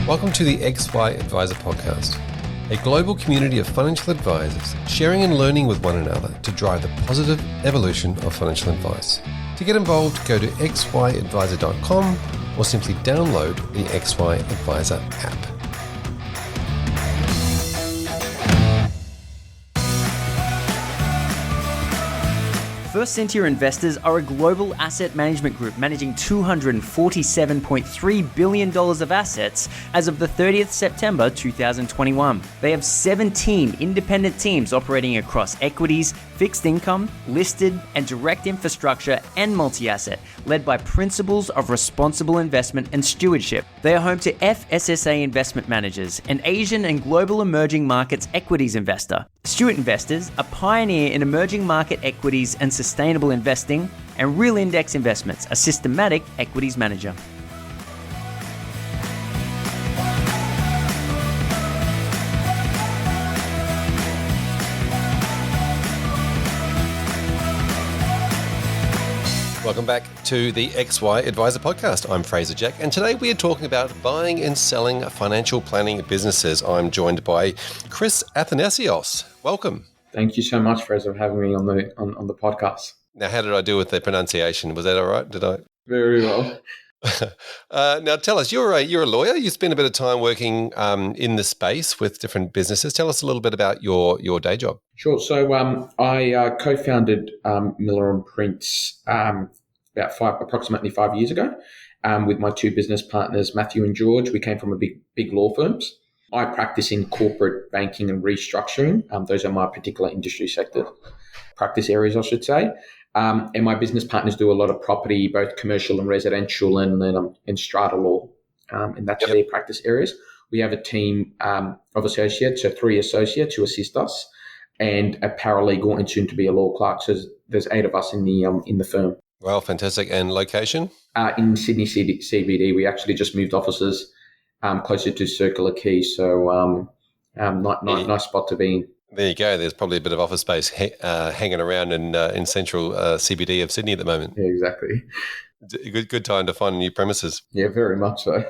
Welcome to the XY Advisor Podcast, a global community of financial advisors sharing and learning with one another to drive the positive evolution of financial advice. To get involved, go to xyadvisor.com or simply download the XY Advisor app. First Sentier Investors are a global asset management group managing $247.3 billion of assets as of the 30th September 2021. They have 17 independent teams operating across equities, fixed income, listed, and direct infrastructure and multi-asset, led by principles of responsible investment and stewardship. They are home to FSSA Investment Managers, an Asian and global emerging markets equities investor. Stewart Investors, a pioneer in emerging market equities and sustainable investing, and Real Index Investments, a systematic equities manager. Welcome back to the XY Advisor Podcast. I'm Fraser Jack, and today we are talking about buying and selling financial planning businesses. I'm joined by Chris Athanassios. Welcome. Thank you so much, Fraser, for having me on the podcast. Now, how did I do with the pronunciation? Was that all right? Did I? Very well. Now, tell us, you're a lawyer. You spend a bit of time working in the space with different businesses. Tell us a little bit about your day job. Sure. So I co-founded MillerPrince approximately 5 years ago with my two business partners, Matthew and George. We came from big law firms. I practice in corporate banking and restructuring. Those are my particular industry sector practice areas, I should say. And my business partners do a lot of property, both commercial and residential, and strata law, and that's their practice areas. We have a team of associates, so 3 associates who assist us, and a paralegal and soon to be a law clerk. So there's 8 of us in the firm. Well, fantastic. And location? In Sydney CBD. We actually just moved offices closer to Circular Quay, so nice spot to be in. There you go. There's probably a bit of office space hanging around in central CBD of Sydney at the moment. Yeah, exactly. Good time to find new premises. Yeah, very much so.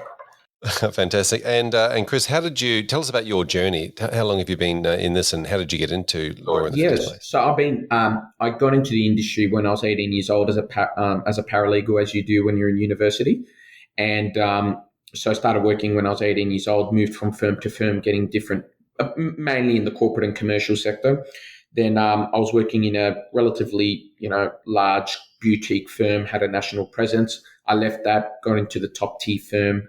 Fantastic. And Chris, how did you tell us about your journey? How long have you been in this, and how did you get into law in the first place? So I got into the industry when I was 18 years old as a paralegal, as you do when you're in university, and so I started working when I was 18 years old. Moved from firm to firm, getting different, mainly in the corporate and commercial sector. Then I was working in a relatively large boutique firm, had a national presence. I left that, got into the top tier firm.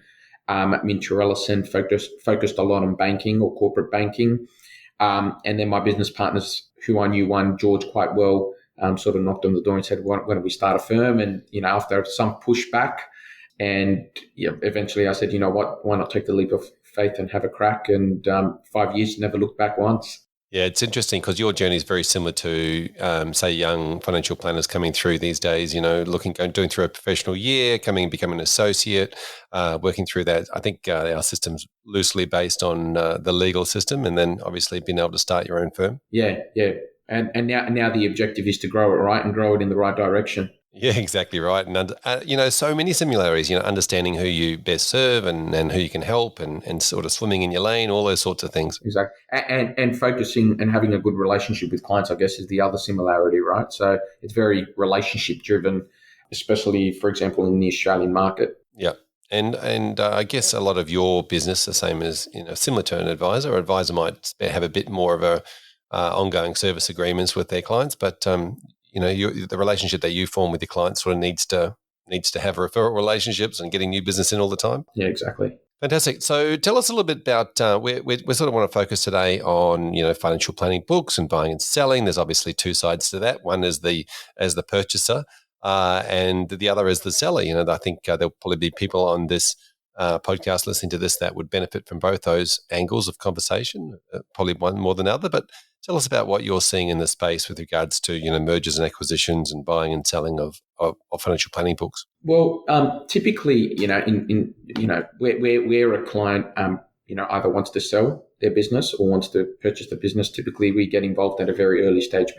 At Minter Ellison, focused a lot on banking or corporate banking. And then my business partners, who I knew George quite well, sort of knocked on the door and said, why don't we start a firm? And, after some pushback, and eventually I said, you know what, why not take the leap of faith and have a crack? And 5 years, never looked back once. Yeah, it's interesting because your journey is very similar to, say, young financial planners coming through these days, doing through a professional year, becoming an associate, working through that. I think our system's loosely based on the legal system, and then obviously being able to start your own firm. Yeah. And now the objective is to grow it, right, and grow it in the right direction. Yeah, exactly right. And, so many similarities, understanding who you best serve and who you can help and sort of swimming in your lane, all those sorts of things. Exactly. And focusing and having a good relationship with clients, I guess, is the other similarity, right? So it's very relationship driven, especially, for example, in the Australian market. Yeah. And I guess a lot of your business, the same as, similar to an advisor. An advisor might have a bit more of a ongoing service agreements with their clients, but the relationship that you form with your clients sort of needs to have referral relationships and getting new business in all the time. Yeah, exactly. Fantastic. So tell us a little bit about, we sort of want to focus today on, financial planning books and buying and selling. There's obviously 2 sides to that. One is the purchaser and the other is the seller. I think there'll probably be people on this podcast listening to this that would benefit from both those angles of conversation, probably one more than the other. But tell us about what you're seeing in the space with regards to mergers and acquisitions and buying and selling of financial planning books. Well, typically, where a client either wants to sell their business or wants to purchase the business, typically we get involved at a very early stage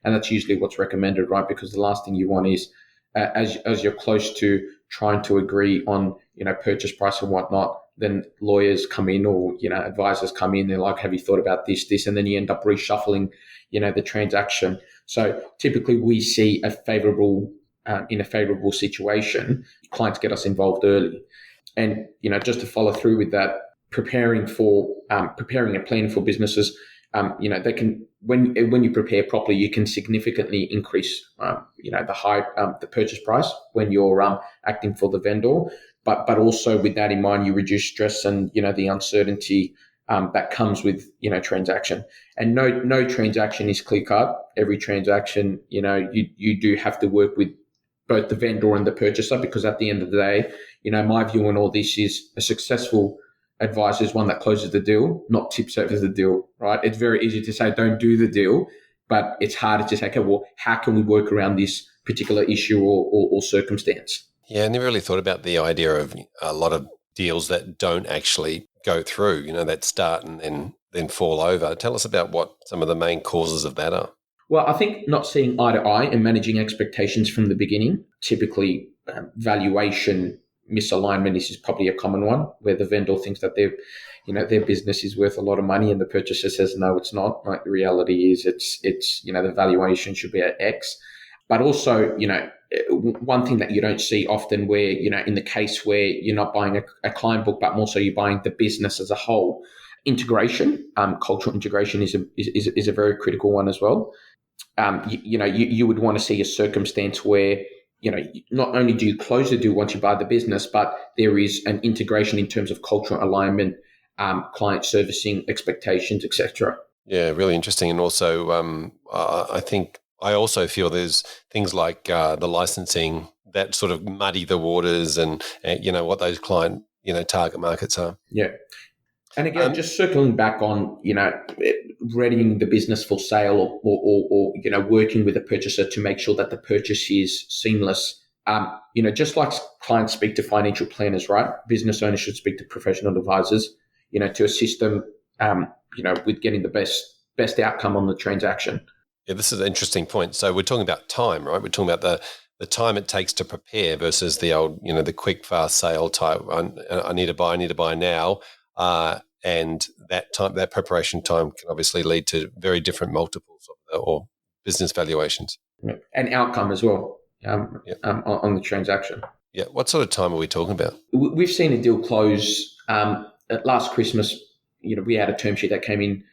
and that's usually what's recommended, right? Because the last thing you want is as you're close to trying to agree on, purchase price and whatnot, then lawyers come in, or advisors come in. They're like, "Have you thought about this?" And then you end up reshuffling, the transaction. So typically, we see in a favorable situation, clients get us involved early, and just to follow through with that, preparing and planning for businesses. They can, when you prepare properly, you can significantly increase, the purchase price when you're acting for the vendor. But also with that in mind, you reduce stress and the uncertainty that comes with transaction. And no transaction is clear cut. Every transaction, you do have to work with both the vendor and the purchaser, because at the end of the day, my view on all this is a successful advisor is one that closes the deal, not tips over the deal, right? It's very easy to say don't do the deal, but it's harder to say, okay, well, how can we work around this particular issue or circumstance? Yeah, I never really thought about the idea of a lot of deals that don't actually go through, that start and then fall over. Tell us about what some of the main causes of that are. Well, I think not seeing eye to eye and managing expectations from the beginning. Typically, valuation misalignment is probably a common one, where the vendor thinks that their business is worth a lot of money and the purchaser says no, it's not. Like, the reality is it's the valuation should be at X. But also, one thing that you don't see often, where in the case where you're not buying a client book, but more so you're buying the business as a whole, integration, cultural integration is a very critical one as well. You would want to see a circumstance where not only do you close the deal once you buy the business, but there is an integration in terms of cultural alignment, client servicing, expectations, etc. Yeah, really interesting. And also, I also feel there's things like the licensing that sort of muddy the waters and what those client target markets are. Yeah. And again, just circling back on, readying the business for sale or working with a purchaser to make sure that the purchase is seamless. Just like clients speak to financial planners, right? Business owners should speak to professional advisors, to assist them, with getting the best outcome on the transaction. Yeah, this is an interesting point. So we're talking about time, right? We're talking about the time it takes to prepare versus the old, the quick, fast sale type. I need to buy now. And that preparation time can obviously lead to very different multiples or business valuations. And outcome as well on the transaction. Yeah. What sort of time are we talking about? We've seen a deal close at last Christmas. We had a term sheet that came in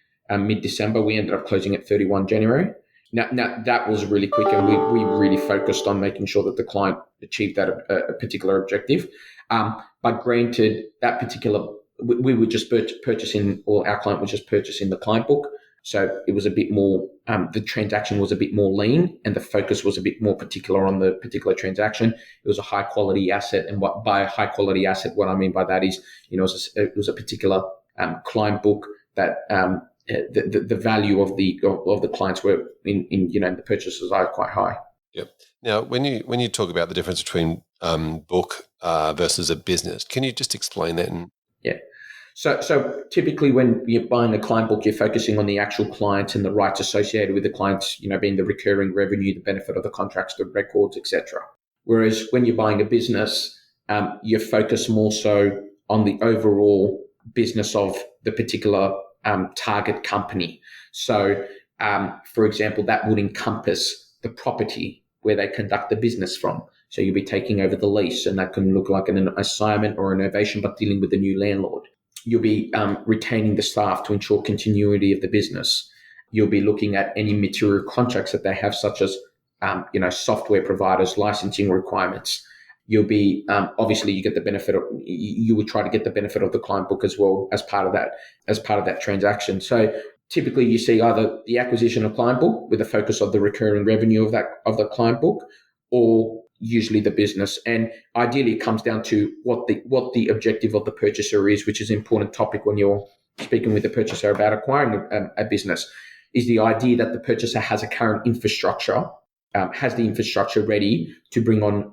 mid-December. We ended up closing at 31 January. Now that was really quick, and we really focused on making sure that the client achieved that a particular objective. But granted, that particular we were just purchasing, or our client was just purchasing the client book. So it was a bit more, the transaction was a bit more lean, and the focus was a bit more particular on the particular transaction. It was a high quality asset. And by a high quality asset, what I mean by that is, it was a particular client book that the value of the clients were in the purchases are quite high. Yep. Now, when you talk about the difference between book versus a business, can you just explain that? Yeah. So typically when you're buying a client book, you're focusing on the actual clients and the rights associated with the clients, being the recurring revenue, the benefit of the contracts, the records, etc. Whereas when you're buying a business, you focus more so on the overall business of the particular target company. So, for example, that would encompass the property where they conduct the business from. So you'll be taking over the lease, and that can look like an assignment or a novation, but dealing with the new landlord. You'll be retaining the staff to ensure continuity of the business. You'll be looking at any material contracts that they have, such as software providers, licensing requirements. You'll be obviously you get the benefit of, you would try to get the benefit of the client book as well as part of that transaction. So typically you see either the acquisition of client book with a focus of the recurring revenue of the client book, or usually the business. And ideally it comes down to what the objective of the purchaser is, which is an important topic when you're speaking with the purchaser about acquiring a business, is the idea that the purchaser has a current infrastructure, has the infrastructure ready to bring on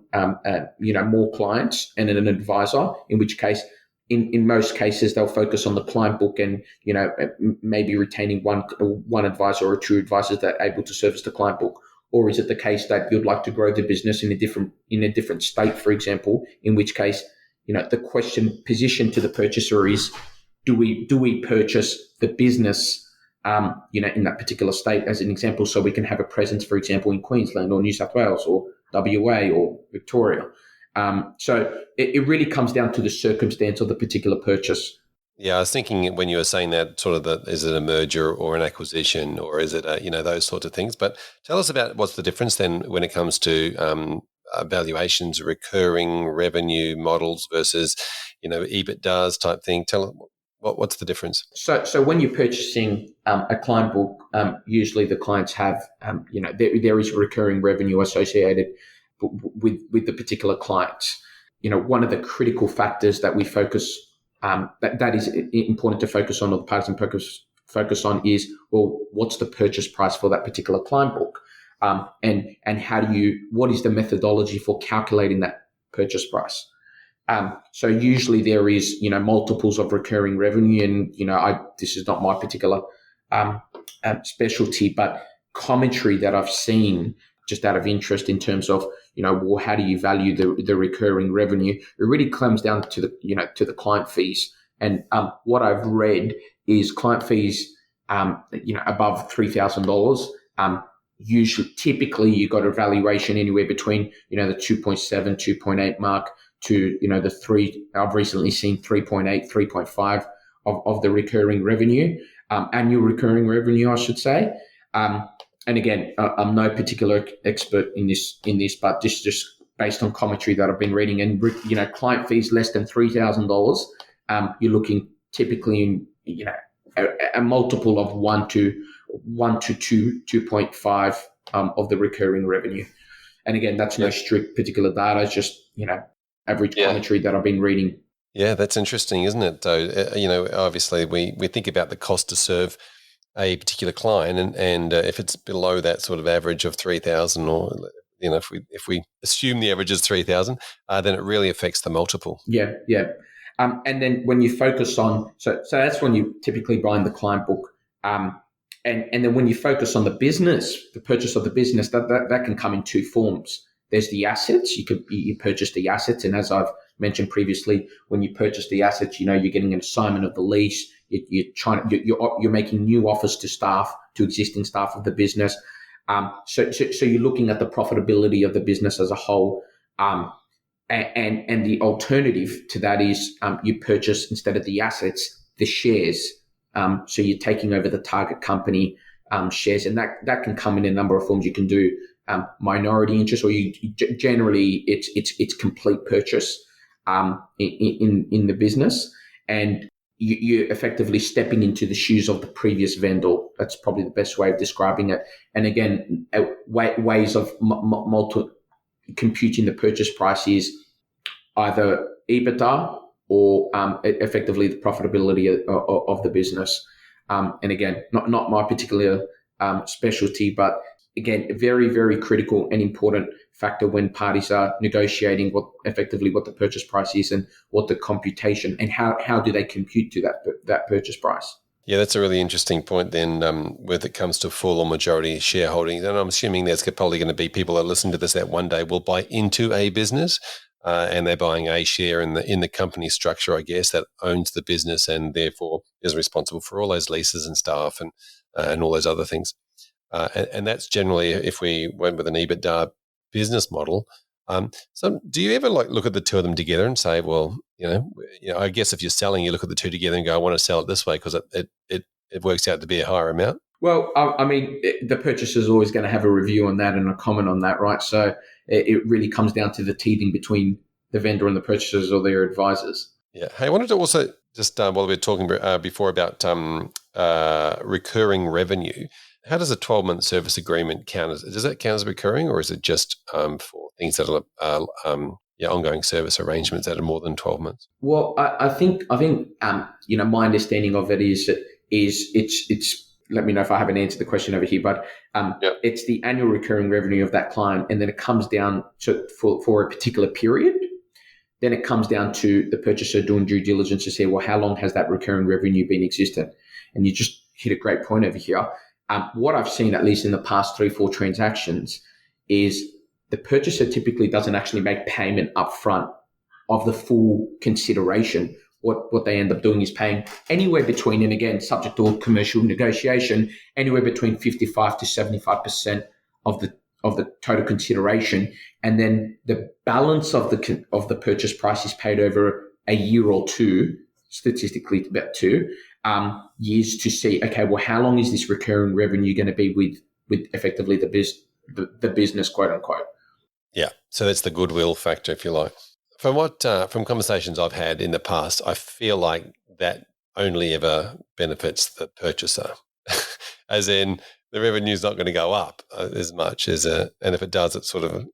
more clients and an advisor, in which case in most cases they'll focus on the client book and maybe retaining one advisor or two advisors that are able to service the client book. Or is it the case that you'd like to grow the business in a different state, for example, in which case the question position to the purchaser is, do we purchase the business, in that particular state, as an example, so we can have a presence, for example, in Queensland or New South Wales or WA or Victoria. So it really comes down to the circumstance of the particular purchase. Yeah, I was thinking when you were saying that, sort of, is it a merger or an acquisition, or is it those sorts of things? But tell us about what's the difference then when it comes to valuations, recurring revenue models versus EBITDAs type thing. Tell what's the difference? So when you're purchasing a client book, usually the clients have there is recurring revenue associated with the particular clients. One of the critical factors that we focus that is important to focus on, or the parties and focus on, is, well, what's the purchase price for that particular client book, and what is the methodology for calculating that purchase price? So usually there is multiples of recurring revenue, and this is not my particular specialty, but commentary that I've seen just out of interest in terms of well, how do you value the recurring revenue? It really comes down to the client fees, and what I've read is client fees above $3,000. Usually, typically, you got a valuation anywhere between the 2.7, 2.8 mark to the 3. I've recently seen 3.8, 3.5 of the recurring revenue, annual recurring revenue, I should say. And again, I'm no particular expert in this, but just based on commentary that I've been reading, and client fees less than $3,000, you're looking typically in a multiple of 1 to 2.5 of the recurring revenue. And again, that's no strict particular data. It's just average commentary that I've been reading. Yeah, that's interesting, isn't it? Though obviously we think about the cost to serve a particular client, and if it's below that sort of average of 3,000, or if we assume the average is 3,000, then it really affects the multiple. Yeah. And then when you focus on, so that's when you typically buy the client book, and then when you focus on the business, the purchase of the business, that can come in two forms. There's the assets. You purchase the assets, and as I've mentioned previously, when you purchase the assets, you're getting an assignment of the lease. You're making new offers to existing staff of the business. So you're looking at the profitability of the business as a whole. And the alternative to that is you purchase, instead of the assets, the shares. So you're taking over the target company shares, and that can come in a number of forms. You can do minority interest, or generally it's complete purchase in the business, and you're effectively stepping into the shoes of the previous vendor. That's probably the best way of describing it. And again, ways of computing the purchase price is either EBITDA or effectively the profitability of the business. And again, not my particular specialty, but again, very, very critical and important factor when parties are negotiating what the purchase price is, and what the computation, and how do they compute to that purchase price. Yeah, that's a really interesting point then, when it comes to full or majority shareholding. And I'm assuming there's probably going to be people that listen to this that one day will buy into a business, and they're buying a share in the company structure, I guess, that owns the business and therefore is responsible for all those leases and staff and all those other things. And that's generally if we went with an EBITDA business model. So do you ever look at the two of them together and say, well, I guess if you're selling, you look at the two together and go, I want to sell it this way because it works out to be a higher amount? Well, I mean, the purchaser is always going to have a review on that and a comment on that, right? So it really comes down to the teething between the vendor and the purchasers or their advisors. Yeah. Hey, I wanted to also just, while we were talking before about recurring revenue, how does a 12-month service agreement count? Does that count as recurring, or is it just for things that are ongoing service arrangements that are more than 12 months? Well, I think my understanding of it is it's. Let me know if I haven't answered the question over here, but it's the annual recurring revenue of that client, and then it comes down to for a particular period. Then it comes down to the purchaser doing due diligence to say, well, how long has that recurring revenue been existent? And you just hit a great point over here. What I've seen, at least in the past 3-4 transactions, is the purchaser typically doesn't actually make payment up front of the full consideration. What they end up doing is paying anywhere between, and again, subject to commercial negotiation, anywhere between 55 to 75% of the total consideration, and then the balance of the purchase price is paid over a year or two, statistically about 2 years, to see, okay, well, how long is this recurring revenue going to be with effectively the business, quote unquote. Yeah, so that's the goodwill factor, if you like. From conversations I've had in the past, I feel like that only ever benefits the purchaser, as in the revenue's not going to go up as much and if it does, it's sort of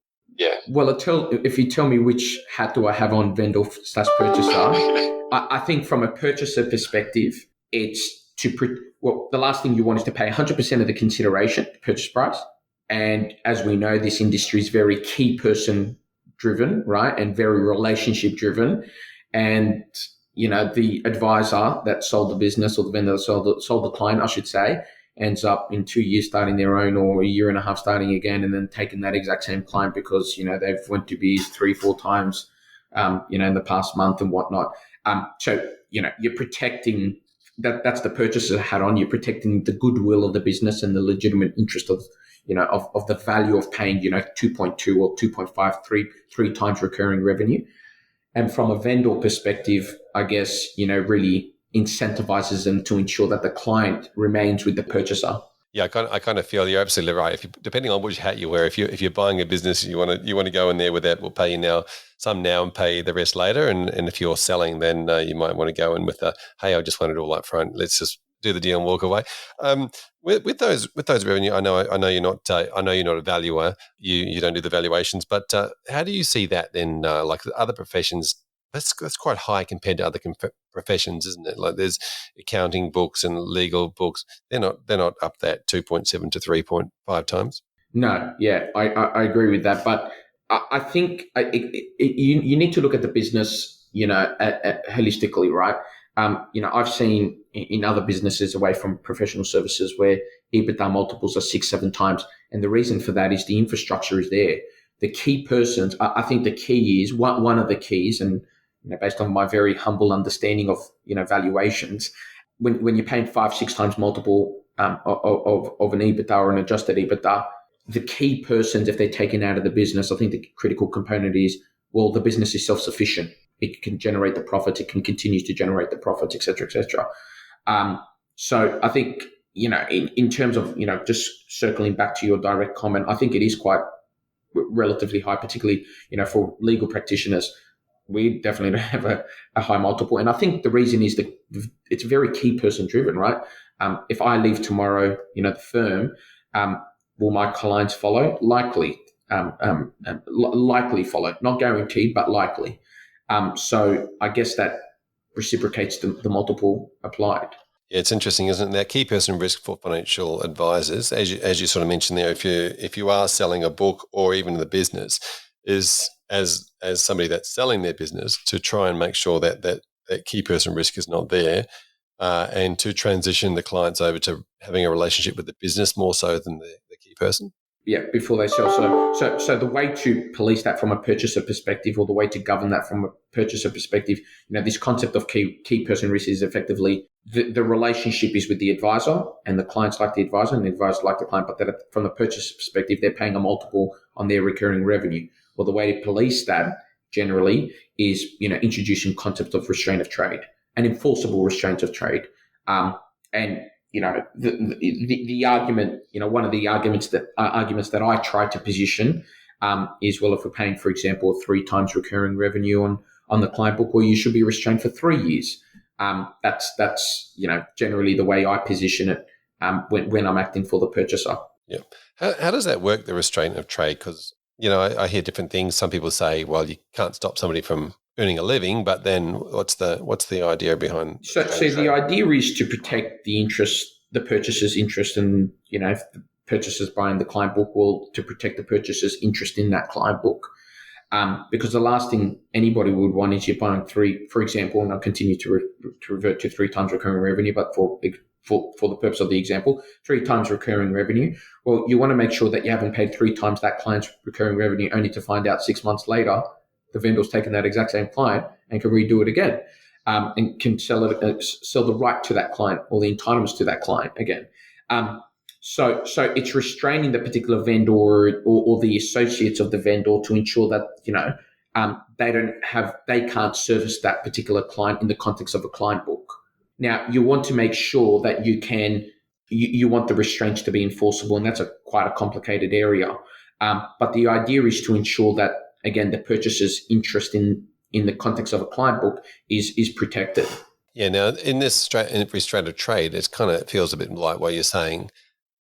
Well, if you tell me which hat do I have on, vendor / purchaser, I think from a purchaser perspective, it's the last thing you want is to pay 100% of the consideration, purchase price. And as we know, this industry is very key person driven, right? And very relationship driven. And, the advisor that sold the business, or the vendor that sold the client, I should say, ends up in 2 years starting their own, or a year and a half starting again, and then taking that exact same client because, they've went to be 3-4 times, in the past month and whatnot. So, you're protecting that's the purchaser hat on. You're protecting the goodwill of the business and the legitimate interest of the value of paying, 2.2 or 2.5, three times recurring revenue. And from a vendor perspective, I guess, really incentivizes them to ensure that the client remains with the purchaser. Yeah, I kind of feel you're absolutely right. Depending on which hat you wear, if you're buying a business, you want to go in there with that. We'll pay you some now and pay the rest later. And if you're selling, then you might want to go in with hey, I just want it all up front. Let's just do the deal and walk away. With those revenue, I know you're not a valuer. You don't do the valuations, but how do you see that then? Like other professions, that's quite high compared to other professions, isn't it? Like there's accounting books and legal books. They're not up that 2.7 to 3.5 times. No, yeah, I agree with that. But I think you need to look at the business, holistically, right? I've seen in other businesses away from professional services where EBITDA multiples are 6-7 times. And the reason for that is the infrastructure is there. The key persons, I think the key is one of the keys, and based on my very humble understanding of valuations, when you're paying 5-6 times multiple of an EBITDA or an adjusted EBITDA, the key persons, if they're taken out of the business, I think the critical component is, well, the business is self-sufficient. It can generate the profits. It can continue to generate the profits, et cetera, et cetera. So I think, in terms of, just circling back to your direct comment, I think it is quite relatively high, particularly, for legal practitioners. We definitely don't have a high multiple. And I think the reason is that it's very key person driven, right? If I leave tomorrow, the firm, will my clients follow? Likely. Likely follow. Not guaranteed, but likely. So I guess that reciprocates the multiple applied. Yeah, it's interesting, isn't it? That key person risk for financial advisors, as you sort of mentioned there, if you are selling a book or even the business, is as somebody that's selling their business to try and make sure that key person risk is not there, and to transition the clients over to having a relationship with the business more so than the key person. Yeah, before they sell. So the way to police that from a purchaser perspective, or the way to govern that from a purchaser perspective, this concept of key person risk is effectively the relationship is with the advisor, and the clients like the advisor, and the advisor like the client. But that from the purchaser perspective, they're paying a multiple on their recurring revenue. Well, the way to police that generally is introducing concepts of restraint of trade and enforceable restraint of trade, and the argument, one of the arguments that I try to position is, well, if we're paying, for example, 3 times recurring revenue on the client book, well, you should be restrained for 3 years. That's generally the way I position it when I'm acting for the purchaser. Yeah. How does that work, the restraint of trade? Because I hear different things. Some people say, well, you can't stop somebody from earning a living, but then what's the idea behind? So the idea is to protect the purchaser's interest, and if the purchaser's buying the client book, well, to protect the purchaser's interest in that client book, because the last thing anybody would want is you're buying 3, for example, and I'll continue to revert to 3 times recurring revenue, but for the purpose of the example, 3 times recurring revenue. Well, you want to make sure that you haven't paid 3 times that client's recurring revenue only to find out 6 months later the vendor's taken that exact same client and can redo it again, and can sell the right to that client or the entitlements to that client again. So it's restraining the particular vendor or the associates of the vendor to ensure that, they can't service that particular client in the context of a client book. Now, you want to make sure that you want the restraints to be enforceable, and that's quite a complicated area. But the idea is to ensure that, again, the purchaser's interest in the context of a client book is protected. Yeah. Now, in this restraint of trade, it feels a bit like what you're saying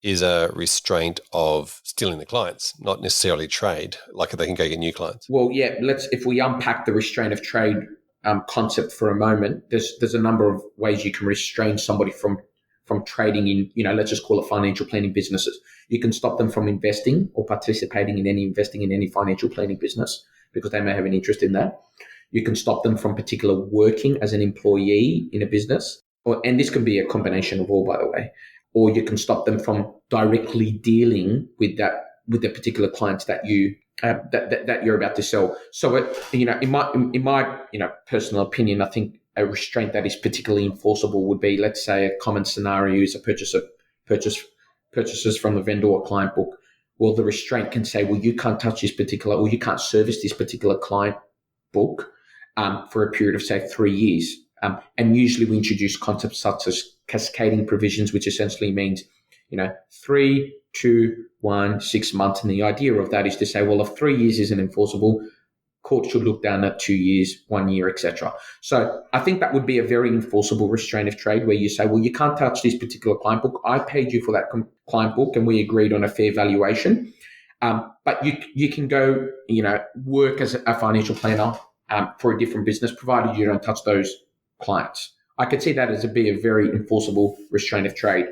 is a restraint of stealing the clients, not necessarily trade, like they can go get new clients. Well, yeah, if we unpack the restraint of trade concept for a moment, there's a number of ways you can restrain somebody from trading in, let's just call it financial planning businesses. You can stop them from investing or participating in any financial planning business because they may have an interest in that. You can stop them from particular working as an employee in a business, and this can be a combination of all, by the way. Or you can stop them from directly dealing with the particular clients that you're about to sell. So, in my personal opinion, I think a restraint that is particularly enforceable would be, let's say, a common scenario is a purchases from the vendor or client book. Well, the restraint can say, well, you can't touch this particular, or you can't service this particular client book for a period of, say, 3 years. And usually we introduce concepts such as cascading provisions, which essentially means, 3, 2, 1, 6 months. And the idea of that is to say, well, if 3 years isn't enforceable, court should look down at 2 years, 1 year, etc. So I think that would be a very enforceable restraint of trade where you say, well, you can't touch this particular client book. I paid you for that client book and we agreed on a fair valuation. But you can go, work as a financial planner for a different business, provided you don't touch those clients. I could see that as be a very enforceable restraint of trade.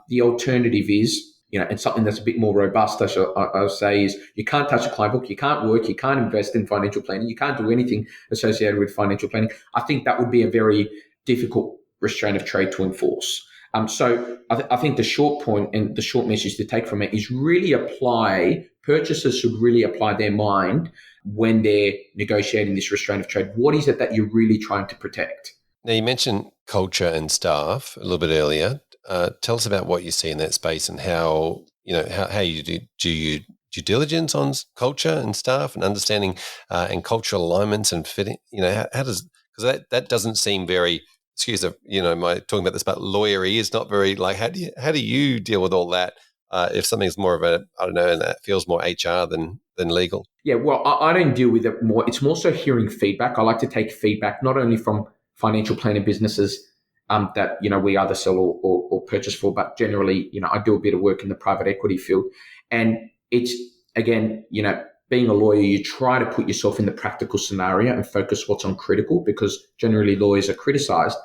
The alternative is, and something that's a bit more robust, I'll say, is you can't touch a client book, you can't work, you can't invest in financial planning, you can't do anything associated with financial planning. I think that would be a very difficult restraint of trade to enforce. So I think the short point and the short message to take from it is purchasers should really apply their mind when they're negotiating this restraint of trade. What is it that you're really trying to protect? Now, you mentioned culture and staff a little bit earlier. Tell us about what you see in that space and how you do due diligence on culture and staff and understanding and cultural alignments and fitting. How does, because that doesn't seem very, my talking about this, but lawyery is not very, like, how do you deal with all that if something's more of a, I don't know, and that feels more HR than legal? Yeah, well, I don't deal with it more. It's more so hearing feedback. I like to take feedback not only from financial planning businesses that we either sell or purchase for, but generally, I do a bit of work in the private equity field, and it's, again, being a lawyer, you try to put yourself in the practical scenario and focus what's on critical, because generally lawyers are criticized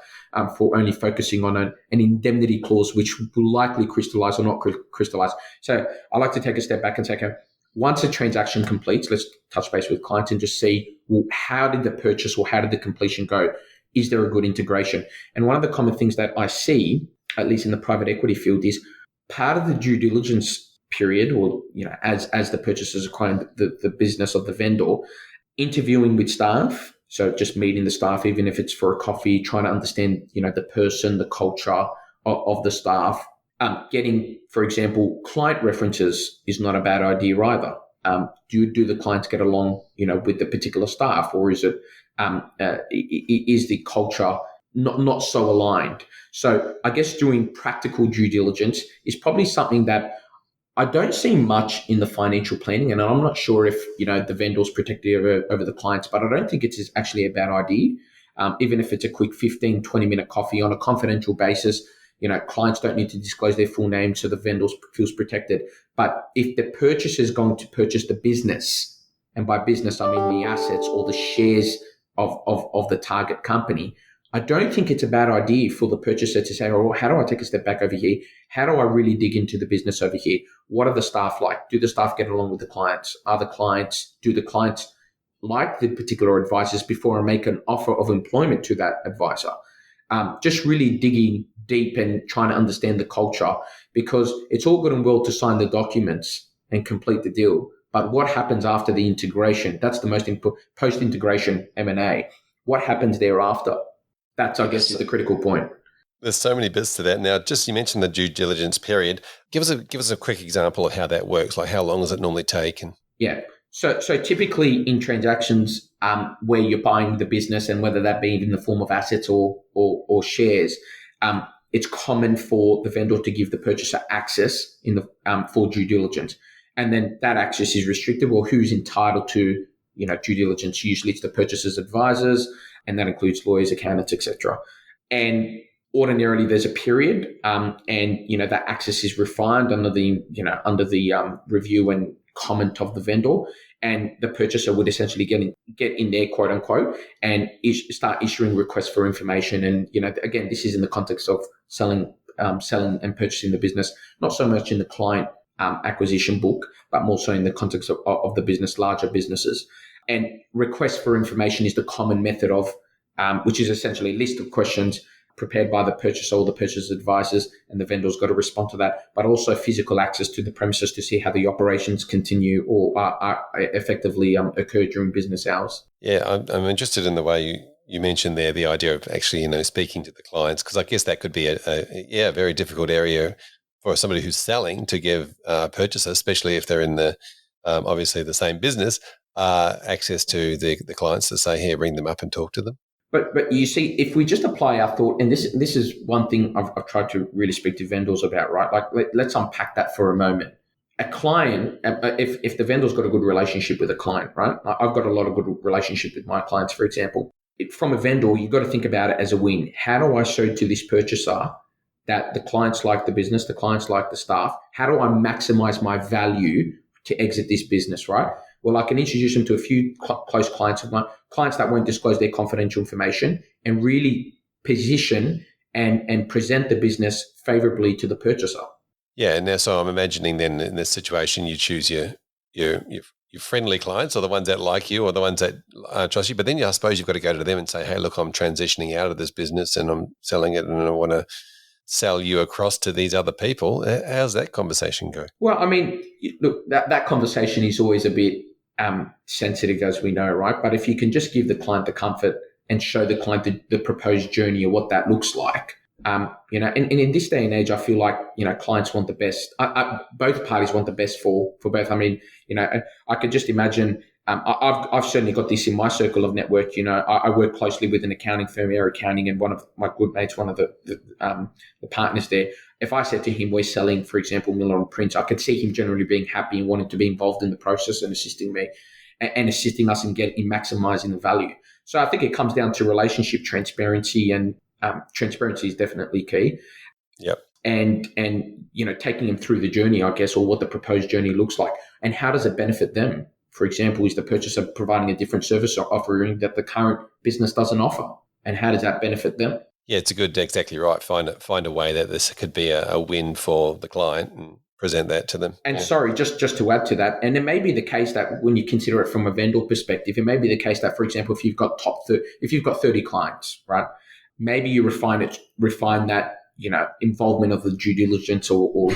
for only focusing on an indemnity clause, which will likely crystallize or not crystallize. So I like to take a step back and say, okay, once a transaction completes, let's touch base with clients and just see, well, how did the purchase or how did the completion go? Is there a good integration? And one of the common things that I see, at least in the private equity field, is part of the due diligence period, or as the purchasers acquiring the business of the vendor, interviewing with staff. So just meeting the staff, even if it's for a coffee, trying to understand the person, the culture of the staff. Getting, for example, client references is not a bad idea either. Do the clients get along with the particular staff, or is it is the culture not so aligned? So I guess doing practical due diligence is probably something that I don't see much in the financial planning, and I'm not sure if the vendor's protective over the clients, but I don't think it's actually a bad idea. Even if it's a quick 15, 20-minute coffee on a confidential basis, clients don't need to disclose their full name, so the vendor feels protected. But if the purchaser is going to purchase the business, and by business I mean the assets or the shares of the target company, I don't think it's a bad idea for the purchaser to say, oh, how do I take a step back over here? How do I really dig into the business over here? What are the staff like? Do the staff get along with the clients? Do the clients like the particular advisors before I make an offer of employment to that advisor? Just really digging deep and trying to understand the culture, because it's all good and well to sign the documents and complete the deal, But what happens after the integration? That's the most important, post-integration M&A. What happens thereafter? That's, I guess, is the critical point. There's so many bits to that. Now, just you mentioned the due diligence period. Give us a quick example of how that works. Like, how long does it normally take? And Yeah. So typically in transactions where you're buying the business, and whether that be in the form of assets or shares, it's common for the vendor to give the purchaser access in the for due diligence, and then that access is restricted. Well, who's entitled to due diligence? Usually, it's the purchaser's advisors, and that includes lawyers, accountants, etc. And ordinarily, there's a period, and that access is refined under the review and comment of the vendor, and the purchaser would essentially get in there, quote unquote, and start issuing requests for information. And again, this is in the context of selling and purchasing the business, not so much in the client acquisition book, but more so in the context of the business, larger businesses. And request for information is the common method of, which is essentially a list of questions prepared by the purchaser or the purchaser's advisors, and the vendor's got to respond to that, but also physical access to the premises to see how the operations continue or are effectively occur during business hours. Yeah, I'm interested in the way you mentioned there, the idea of actually, speaking to the clients, because I guess that could be a very difficult area for somebody who's selling to give a purchaser, especially if they're in the obviously the same business, access to the clients to say, here, bring them up and talk to them. But you see, if we just apply our thought, and this is one thing I've tried to really speak to vendors about, right? Like let's unpack that for a moment. A client, if the vendor's got a good relationship with a client, right? I've got a lot of good relationship with my clients, for example. From a vendor, you've got to think about it as a win. How do I show to this purchaser that the clients like the business, the clients like the staff? How do I maximize my value to exit this business, right? Well, I can introduce them to a few close clients of mine, clients that won't disclose their confidential information, and really position and present the business favorably to the purchaser. Yeah, and now so I'm imagining then in this situation you choose your friendly clients, or the ones that like you, or the ones that trust you. But then I suppose you've got to go to them and say, hey, look, I'm transitioning out of this business and I'm selling it, and I want to sell you across to these other people. How's that conversation go? Well, I mean, look, that conversation is always a bit sensitive, as we know, right? But if you can just give the client the comfort and show the client the proposed journey or what that looks like, and in this day and age, I feel like, clients want the best. Both parties want the best for both. I mean, I could just imagine, I've certainly got this in my circle of network. I work closely with an accounting firm, Air Accounting, and one of my good mates, one of the partners there. If I said to him, we're selling, for example, MillerPrince, I could see him generally being happy and wanting to be involved in the process and assisting me and assisting us in maximizing the value. So I think it comes down to relationship transparency, and transparency is definitely key. Yep. And taking them through the journey, I guess, or what the proposed journey looks like, and how does it benefit them? For example, is the purchaser providing a different service or offering that the current business doesn't offer, and how does that benefit them? Yeah, it's exactly right. Find a way that this could be a win for the client and present that to them. And sorry, just to add to that, and it may be the case that when you consider it from a vendor perspective, it may be the case that, for example, if you've got 30 clients, right, maybe you refine that, involvement of the due diligence or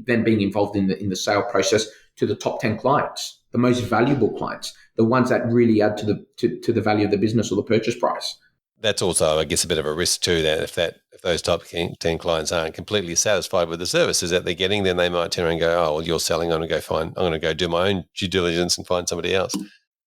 them being involved in the sale process to the top 10 clients, the most valuable clients, the ones that really add to the value of the business or the purchase price. That's also, I guess, a bit of a risk too, that if those top 10 clients aren't completely satisfied with the services that they're getting, then they might turn around and go, oh, well, you're selling, I'm going to go do my own due diligence and find somebody else.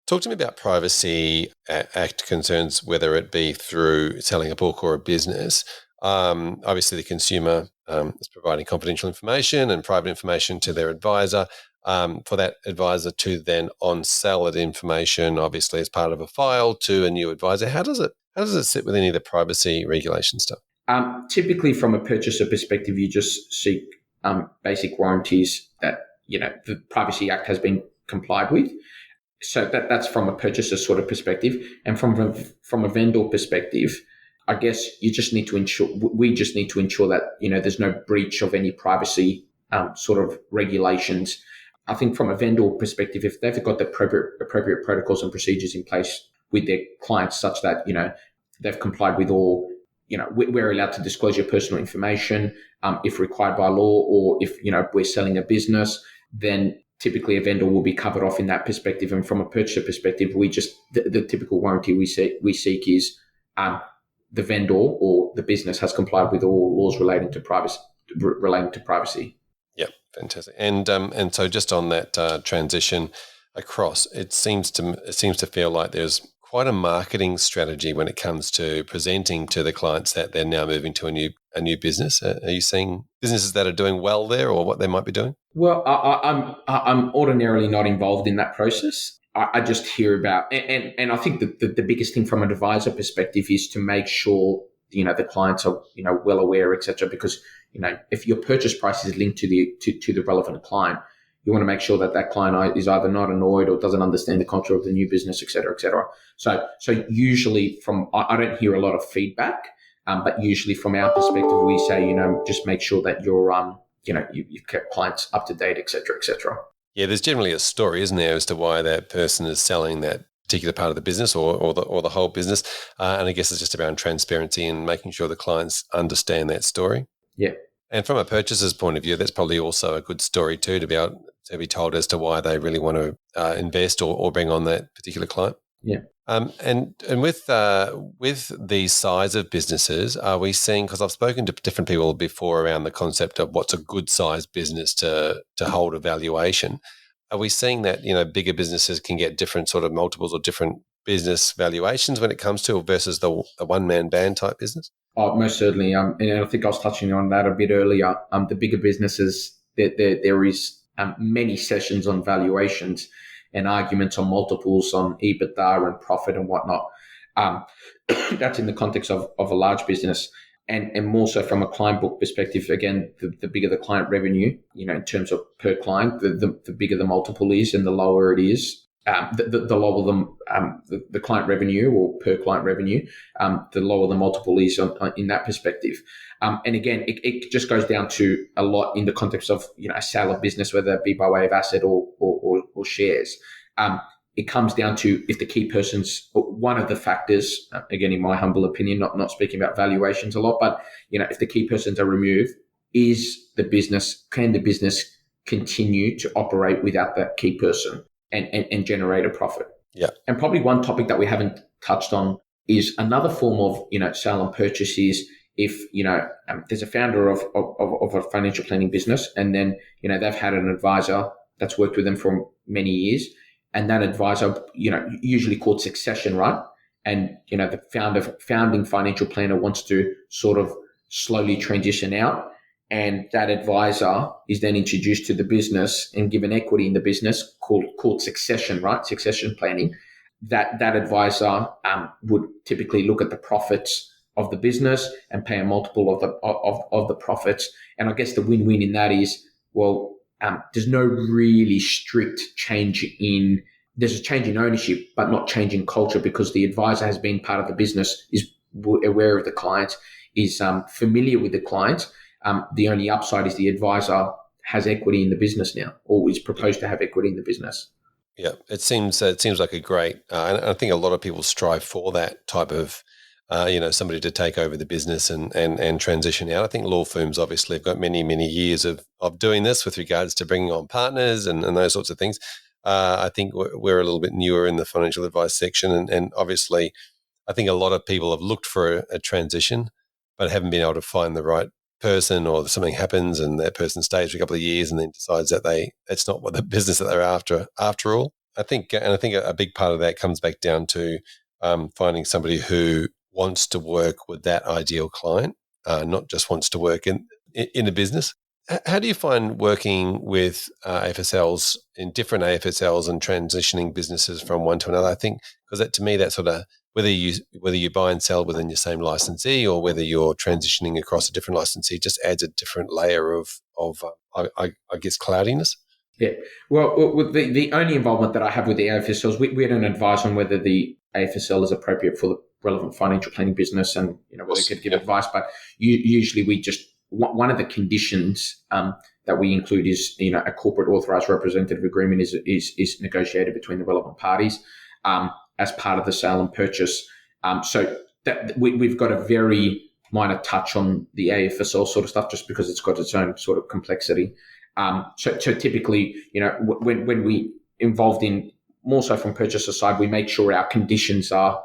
Talk to me about Privacy Act concerns, whether it be through selling a book or a business. Obviously, the consumer is providing confidential information and private information to their advisor. For that advisor to then on-sell that information, obviously as part of a file to a new advisor. How does it sit with any of the privacy regulation stuff? Typically, from a purchaser perspective, you just seek basic warranties that the Privacy Act has been complied with. So that's from a purchaser sort of perspective, and from a vendor perspective, I guess we just need to ensure that there's no breach of any privacy sort of regulations. I think from a vendor perspective, if they've got the appropriate protocols and procedures in place with their clients, such that they've complied with all, we're allowed to disclose your personal information if required by law, or if we're selling a business, then typically a vendor will be covered off in that perspective. And from a purchaser perspective, the typical warranty we seek is the vendor or the business has complied with all laws relating to privacy. Yeah, fantastic. And so just on that transition across, it seems to feel like there's quite a marketing strategy when it comes to presenting to the clients that they're now moving to a new business. Are you seeing businesses that are doing well there, or what they might be doing? Well, I'm ordinarily not involved in that process. I just hear about, and I think the biggest thing from an advisor perspective is to make sure the clients are well aware, etc. Because if your purchase price is linked to the relevant client, you want to make sure that client is either not annoyed or doesn't understand the culture of the new business, et cetera, et cetera. So usually I don't hear a lot of feedback, but usually from our perspective, we say, just make sure that you've kept clients up to date, et cetera, et cetera. Yeah, there's generally a story, isn't there, as to why that person is selling that particular part of the business or the whole business. And I guess it's just around transparency and making sure the clients understand that story. Yeah. And from a purchaser's point of view, that's probably also a good story too, to be told as to why they really want to invest or bring on that particular client. Yeah. And with the size of businesses, are we seeing, because I've spoken to different people before around the concept of what's a good size business to hold a valuation, are we seeing that bigger businesses can get different sort of multiples or different business valuations when it comes to versus the one-man band type business? Oh, most certainly. And I think I was touching on that a bit earlier. The bigger businesses, there is many sessions on valuations and arguments on multiples on EBITDA and profit and whatnot. That's in the context of a large business. And more so from a client book perspective, again, the bigger the client revenue, in terms of per client, the bigger the multiple is and the lower it is. The lower the client revenue or per client revenue, the lower the multiple is in that perspective. And again, it just goes down to a lot in the context of a sale of business, whether it be by way of asset or shares. It comes down to if the key person's one of the factors. Again, in my humble opinion, not speaking about valuations a lot, but if the key persons are removed, can the business continue to operate without that key person? And generate a profit. Yeah. And probably one topic that we haven't touched on is another form of sale and purchase is if there's a founder of a financial planning business, and then they've had an advisor that's worked with them for many years, and that advisor usually called succession, right? And the founding financial planner wants to sort of slowly transition out. And that advisor is then introduced to the business and given equity in the business called succession, right? Succession planning. That advisor would typically look at the profits of the business and pay a multiple of the profits. And I guess the win-win in that is, there's no really strict change there's a change in ownership, but not change in culture, because the advisor has been part of the business, is aware of the client, is familiar with the client. The only upside is the advisor has equity in the business now, or is proposed to have equity in the business. Yeah, it seems like a great, and I think a lot of people strive for that type of, somebody to take over the business and transition out. I think law firms obviously have got many, many years of doing this with regards to bringing on partners and those sorts of things. I think we're a little bit newer in the financial advice section, and obviously I think a lot of people have looked for a transition, but haven't been able to find the right person, or something happens and that person stays for a couple of years and then decides that it's not what the business that they're after all. I think a big part of that comes back down to finding somebody who wants to work with that ideal client, not just wants to work in a business. How do you find working with AFSLs in different AFSLs and transitioning businesses from one to another? I think because that, to me, that sort of whether you buy and sell within your same licensee or whether you're transitioning across a different licensee just adds a different layer of I guess cloudiness. Yeah. Well, the only involvement that I have with the AFSLs, we don't advise on whether the AFSL is appropriate for the relevant financial planning business, and whether it could give advice. But usually we just, one of the conditions that we include is a corporate authorized representative agreement is negotiated between the relevant parties as part of the sale and purchase. So that we've got a very minor touch on the AFSL sort of stuff, just because it's got its own sort of complexity. So typically, when we involved in more so from purchaser side, we make sure our conditions are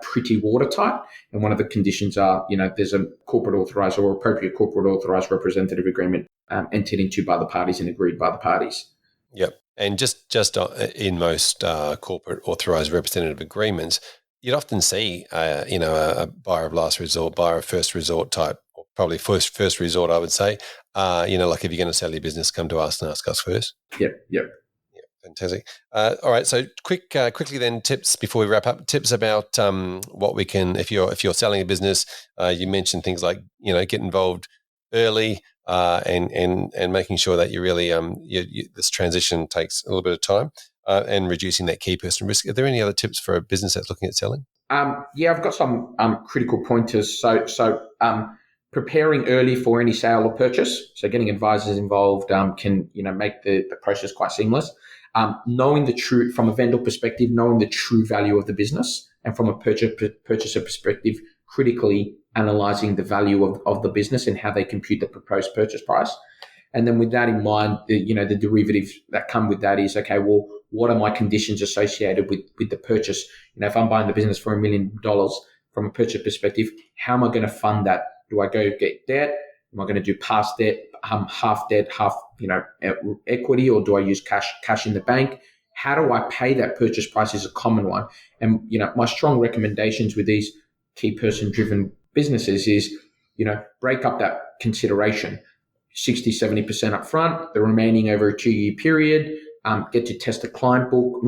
pretty watertight. And one of the conditions are, there's a corporate authorized or appropriate corporate authorized representative agreement entered into by the parties and agreed by the parties. Yep. And just in most corporate authorized representative agreements, you'd often see, a buyer of last resort, buyer of first resort type, or probably first resort, I would say. Like if you're going to sell your business, come to us and ask us first. Yep. Fantastic. All right. So quickly then, tips before we wrap up. Tips about what we can, if you're selling a business. You mentioned things like get involved early and making sure that you really this transition takes a little bit of time and reducing that key person risk. Are there any other tips for a business that's looking at selling? I've got some critical pointers. So preparing early for any sale or purchase. So getting advisors involved can make the process quite seamless. Knowing the true, from a vendor perspective, knowing the true value of the business, and from a purchaser perspective, critically analyzing the value of the business and how they compute the proposed purchase price. And then with that in mind, the derivatives that come with that is, okay, well, what are my conditions associated with the purchase? If I'm buying the business for $1 million from a purchase perspective, how am I going to fund that? Do I go get debt? Am I going to do past debt, half debt, half equity, or do I use cash in the bank? How do I pay that purchase price is a common one. And my strong recommendations with these key person driven businesses is break up that consideration, 60-70% up front, the remaining over a 2-year period. Get to test the client book.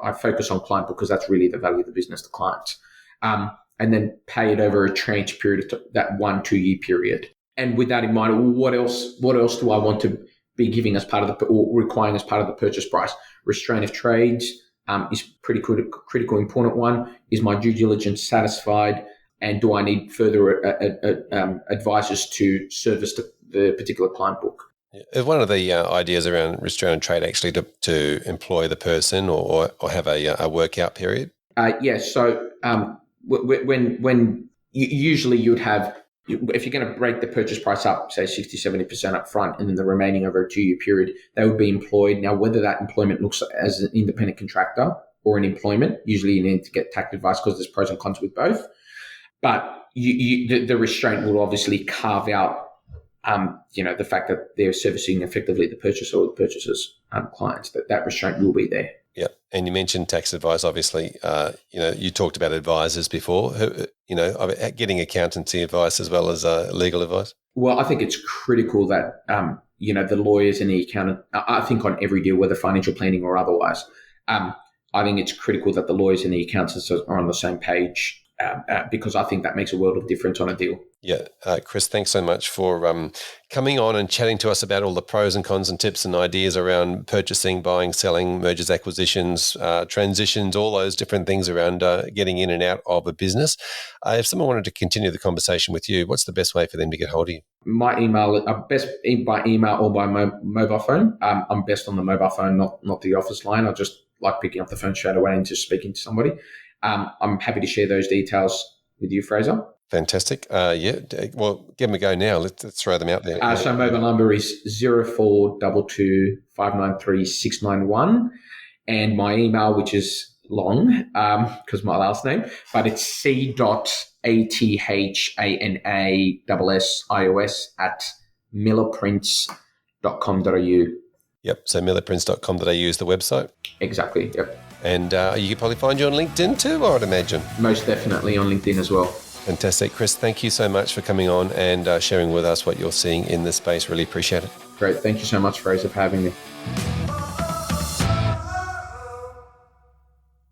I focus on client book because that's really the value of the business to clients. And then pay it over a tranche period of that 1-2 year period. And with that in mind, what else do I want to be giving as part of or requiring as part of the purchase price? Restraint of trades is pretty critical, important one. Is my due diligence satisfied? And do I need further advisors to service the particular client book? One of the ideas around restraint of trade actually to employ the person or have a workout period? So when usually you'd have, if you're going to break the purchase price up, say 60-70% up front, and then the remaining over a 2-year period, they would be employed. Now, whether that employment looks as an independent contractor or an employment, usually you need to get tax advice because there's pros and cons with both. But the restraint will obviously carve out, the fact that they're servicing effectively the purchaser or the purchaser's clients. That restraint will be there. Yeah, and you mentioned tax advice. Obviously, you talked about advisors before. Getting accountancy advice as well as legal advice. Well, I think it's critical that the lawyers and the accountant. I think on every deal, whether financial planning or otherwise, I think it's critical that the lawyers and the accountants are on the same page because I think that makes a world of difference on a deal. Yeah, Chris, thanks so much for coming on and chatting to us about all the pros and cons and tips and ideas around purchasing, buying, selling, mergers, acquisitions, transitions, all those different things around getting in and out of a business. If someone wanted to continue the conversation with you, what's the best way for them to get hold of you? My email, best by email or by mobile phone. I'm best on the mobile phone, not the office line. I just like picking up the phone straight away and just speaking to somebody. I'm happy to share those details with you, Fraser. Fantastic. Well, give them a go now. Let's throw them out there. So mobile number is 0422 593 691. And my email, which is long because my last name, but it's c.athanassios@millerprince.com.au. Yep. So millerprince.com.au is the website. Exactly. Yep. And you can probably find you on LinkedIn too, I would imagine. Most definitely on LinkedIn as well. Fantastic. Chris, thank you so much for coming on and sharing with us what you're seeing in this space. Really appreciate it. Great. Thank you so much, Fraser, for having me.